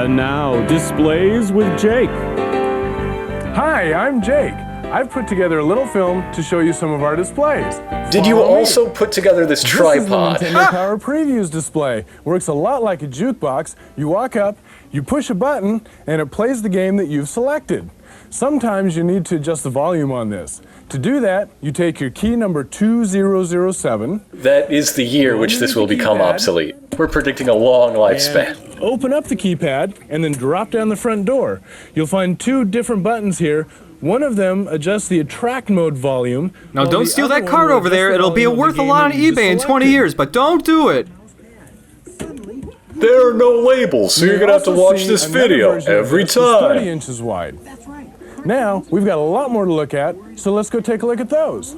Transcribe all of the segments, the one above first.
And now, displays with Jake. Hi, I'm Jake. I've put together a little film to show you some of our displays. Did you also put together this tripod? This is the Nintendo Power Previews display. Works a lot like a jukebox. You walk up, you push a button, and it plays the game that you've selected. Sometimes you need to adjust the volume on this. To do that, you take your key number 2007. That is the year which this will become obsolete. We're predicting a long lifespan. Open up the keypad and then drop down the front door. You'll find two different buttons here. One of them adjusts the attract mode volume. Now don't steal that card over there. It'll be worth a lot on eBay in 20 years, but don't do it. There are no labels, so you're gonna have to watch this video every time. 30 inches wide. Now, we've got a lot more to look at, so let's go take a look at those.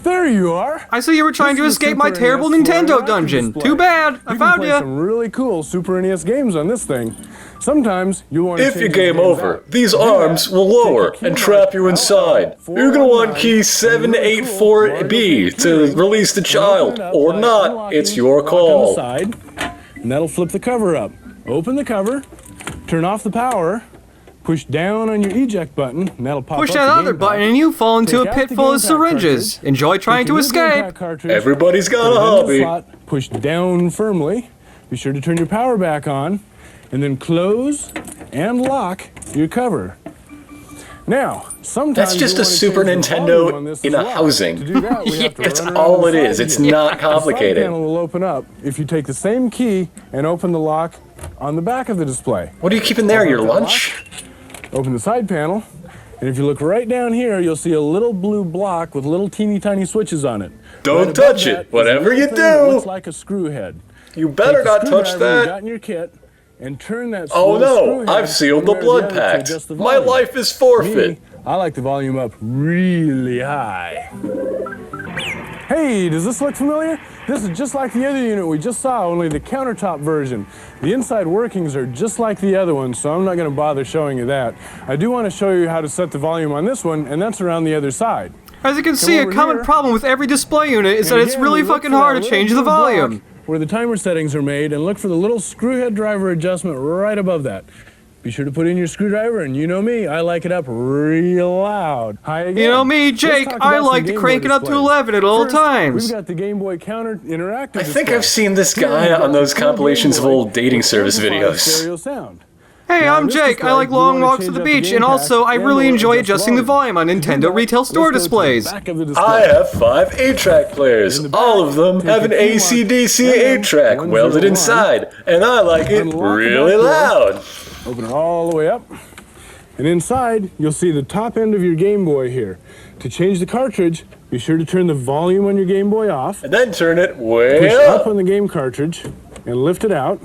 There you are. I see you were trying to escape my terrible Nintendo dungeon. Too bad. I found you. Some really cool Super NES games on this thing. Sometimes you want to. If you game over, these arms will lower and trap you inside. You're gonna want key 784B to release the child, or not. It's your call. And that'll flip the cover up. Open the cover, turn off the power, push down on your eject button, and that'll pop up. Push that other button and you fall into a pit full of syringes. Enjoy trying to escape. Everybody's got a hobby. Push down firmly. Be sure to turn your power back on, and then close and lock your cover. Now, sometimes that's just a Super Nintendo in a housing. It's all it is. It's not complicated. The side panel will open up if you take the same key and open the lock on the back of the display. What are you keeping there, your lunch? Open the side panel, and if you look right down here, you'll see a little blue block with little teeny tiny switches on it. Don't touch it, whatever you do. Looks like a screw head. You better not touch that. You got in your kit, and turn that. Oh no, I've sealed the blood pact. My life is forfeit. I like the volume up really high. Hey, does this look familiar? This is just like the other unit we just saw, only the countertop version. The inside workings are just like the other one, so I'm not going to bother showing you that. I do want to show you how to set the volume on this one, and that's around the other side. As you can see, a common problem with every display unit is that it's really fucking hard to change the volume. Where the timer settings are made, and look for the little screw head driver adjustment right above that. Be sure to put in your screwdriver, and you know me, I like it up real loud. Hi again. You know me, Jake, I like to crank it up to 11 at all times. We've got the Game Boy Counter interactive I think I've seen this guy on those compilations of old dating service videos. Hey, I'm Jake. I like long walks to the beach, and also I really enjoy adjusting the volume on Nintendo retail store displays. I have 5 8-track players. All of them have an AC/DC 8-track welded inside, and I like it really loud. Open it all the way up, and inside you'll see the top end of your Game Boy here. To change the cartridge, be sure to turn the volume on your Game Boy off, and then turn it way push up on the game cartridge, and lift it out.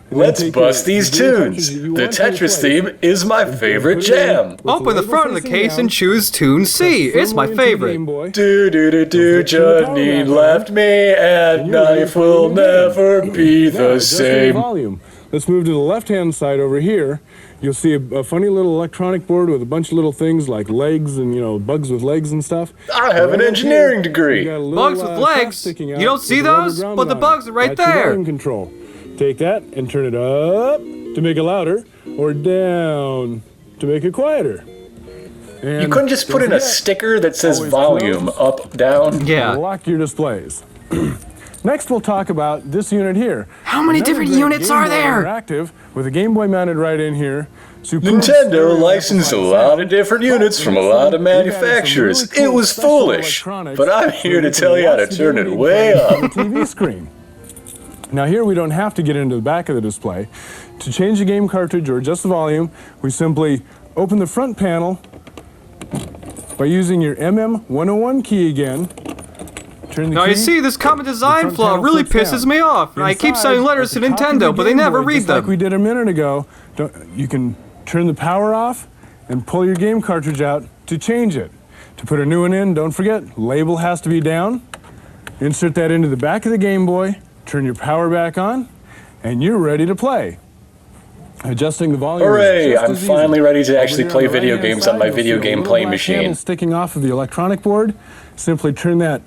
Let's bust these tunes. The Tetris theme is my favorite jam. Open the front of the case and choose Tune C. It's my favorite. Do do do do. Janine left me, and life will never be the same. Let's move to the left-hand side over here. You'll see a funny little electronic board with a bunch of little things like legs and, bugs with legs and stuff. I have an engineering degree. Bugs with legs? You don't see those? But the bugs are right there. Volume control. Take that and turn it up to make it louder, or down to make it quieter. And you couldn't just put in a sticker that says volume up, down? Yeah. Lock your displays. Next, we'll talk about this unit here. How many different units are there? Interactive with a Game Boy mounted right in here. Nintendo licensed a lot of different units from a lot of manufacturers. It was foolish, but I'm here to tell you how to turn it way up. TV screen. Now here we don't have to get into the back of the display. To change the game cartridge or adjust the volume, we simply open the front panel by using your MM101 key again. Now you see, this common design flaw really pisses me off. I keep sending letters to Nintendo, but they never read them. Like we did a minute ago, you can turn the power off and pull your game cartridge out to change it. To put a new one in, don't forget, label has to be down. Insert that into the back of the Game Boy, turn your power back on, and you're ready to play. Adjusting the volume. Hooray! I'm finally ready to actually play video games on my video game playing machine. Sticking off of the electronic board, simply turn that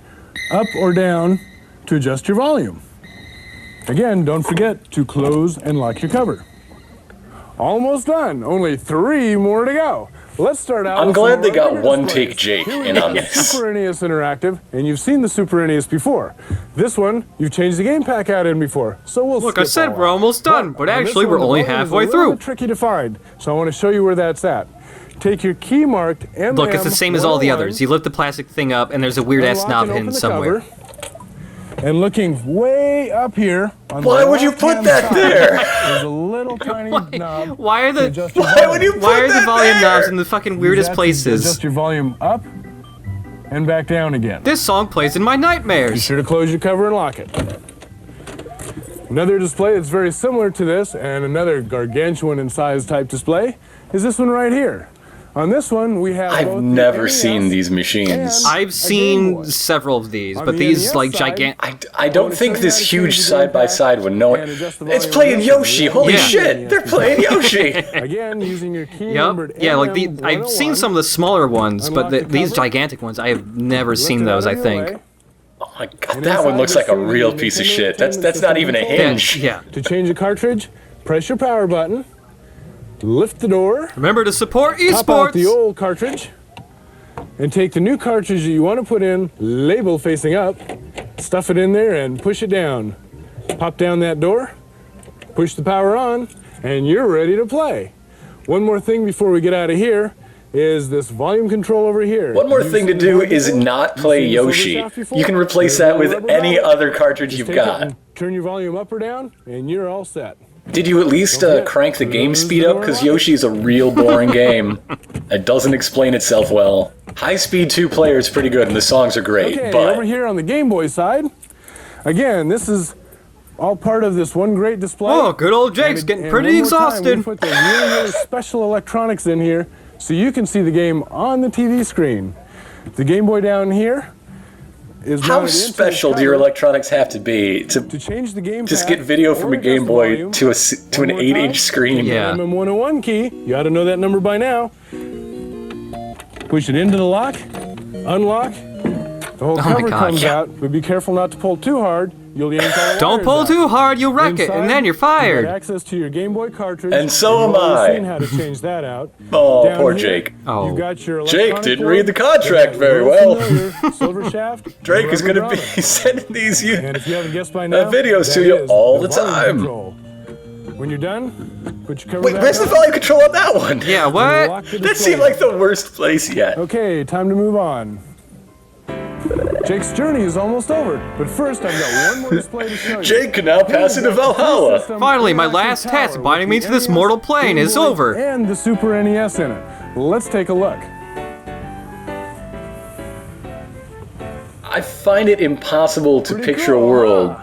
up or down to adjust your volume. Again, don't forget to close and lock your cover. Almost done. Only 3 more to go. Let's start out. I'm with glad some they got regular one displays. take Jake Here we in go. on this. Super NES Interactive, and you've seen the Super NES before. This one, you've changed the game pack out in before, so we'll Look, skip I said all we're that. almost done, but on this actually one, we're the only volume is halfway a little through. bit tricky to find, so I want to show you where that's at. Take your key marked M. Look, it's the same as all the others. You lift the plastic thing up, and there's a weird-ass knob hidden somewhere. And looking way up here on Why the would you put left-hand that side, there? There's a little tiny knob. Why are to the adjust your Why would you put why are the that volume there? knobs in the fucking weirdest That's to places? Adjust your volume up and back down again. This song plays in my Be nightmares. sure to close your cover and lock it. Another display that's very similar to this, and another gargantuan in size type display, is this one right here. On this one, we have I've both the never NES seen these machines. and I've a Game seen Boy. several of these, On but the these NES like side, gigantic. I don't think this huge side-by-side would know it. And adjust the It's volume playing of this Yoshi, one. holy Yeah. shit, they're playing Yoshi! Again, using your key Yep. numbered Yeah, like the I've MM101, seen some of the smaller ones, but Unlock the these cover. gigantic ones I have never lift seen it those. out I of your think. way. Oh my god, And that one inside looks you'll like a see real the piece of Nintendo shit. That's Entertainment not even a System hinge. Yeah. To change a cartridge, press your power button, lift the door, Remember to support pop out the esports. old cartridge, and take the new cartridge that you want to put in, label facing up, stuff it in there and push it down. Pop down that door, push the power on, and you're ready to play. One more thing before we get out of here is this volume control over here. One more You've thing to seen do the is before? not You've play seen the silver Yoshi. shaft before? You can replace There's that a with rubber any valve. other cartridge Just you've take it got. and turn your volume up or down, and you're all set. Did you at least crank the game speed up? Because Yoshi is a real boring game. It doesn't explain itself well. High speed 2-player is pretty good, and the songs are great, Okay, but over here on the Game Boy side, again, this is all part of this one great display. Oh, good old Jake's getting And pretty one more time, exhausted. we put the really special electronics in here so you can see the game on the TV screen. The Game Boy down here is how mounted into the special do your cover. electronics have to be To to change the game just pack get video or from a adjust Game the Boy volume, to an one more 8-inch time, screen? Yeah. MM101 key, you ought to know that number by now. Push it into the lock, unlock, the whole Oh my cover God, comes yeah. out, but be careful not to pull too hard. You'll yank all the Don't wires pull out. too hard, you'll wreck it, Inside, and then you're you've got fired. access to your Game Boy cartridge. And so You've am already I. seen how to change that out. Oh, Down poor here, Jake. Oh. You've got your Jake electronic didn't board, read the contract that very real well. familiar silver shaft. Drake and is rubber going to grommet. be sending these you. And if you haven't guessed by now, videos that to you is all the volume time. control. When you're done, put your cover Wait, back where's the on, volume control on that one? Yeah, and what? lock the That display. seemed like the worst place yet. Okay, time to move on. Jake's journey is almost over, but first I've got one more display to show you. Jake can now pass into Valhalla. Finally, my last task binding me to this mortal plane is over. And the Super NES in it. Let's take a look. I find it impossible to Pretty picture a cool, world huh?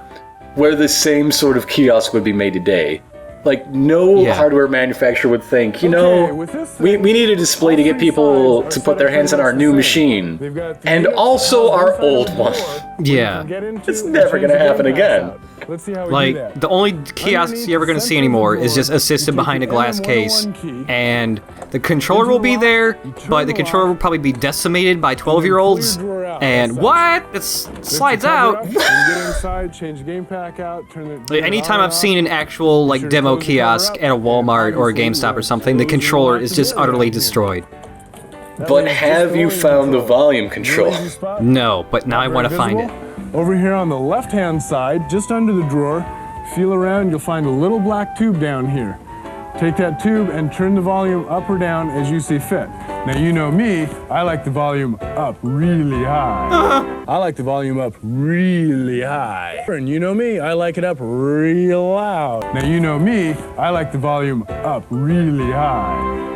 where the same sort of kiosk would be made today. Like, no Yeah. hardware manufacturer would think, you Okay, know, with this we thing, need a display to all get three people sides to are put set their up hands on pretty our much new the same. machine. They've got the And unit also on our one side of old the one. door where you Yeah. can get into It's and never change gonna the happen game again. packs out. Let's see how we do Like, that. the only kiosks you're ever going to see anymore is just assisted behind a glass case. And the controller will be there, but the controller will probably be decimated by 12-year-olds. And what? It slides out. You get inside, change the game pack out, turn the Like, anytime I've seen an actual like demo kiosk at a Walmart or a GameStop or something, the controller is just utterly destroyed. But have you found the volume control? No, but now I want to find it. Over here on the left-hand side, just under the drawer, feel around, you'll find a little black tube down here. Take that tube and turn the volume up or down as you see fit. Now, you know me, I like the volume up really high. I like the volume up really high. And you know me, I like it up real loud. Now, you know me, I like the volume up really high.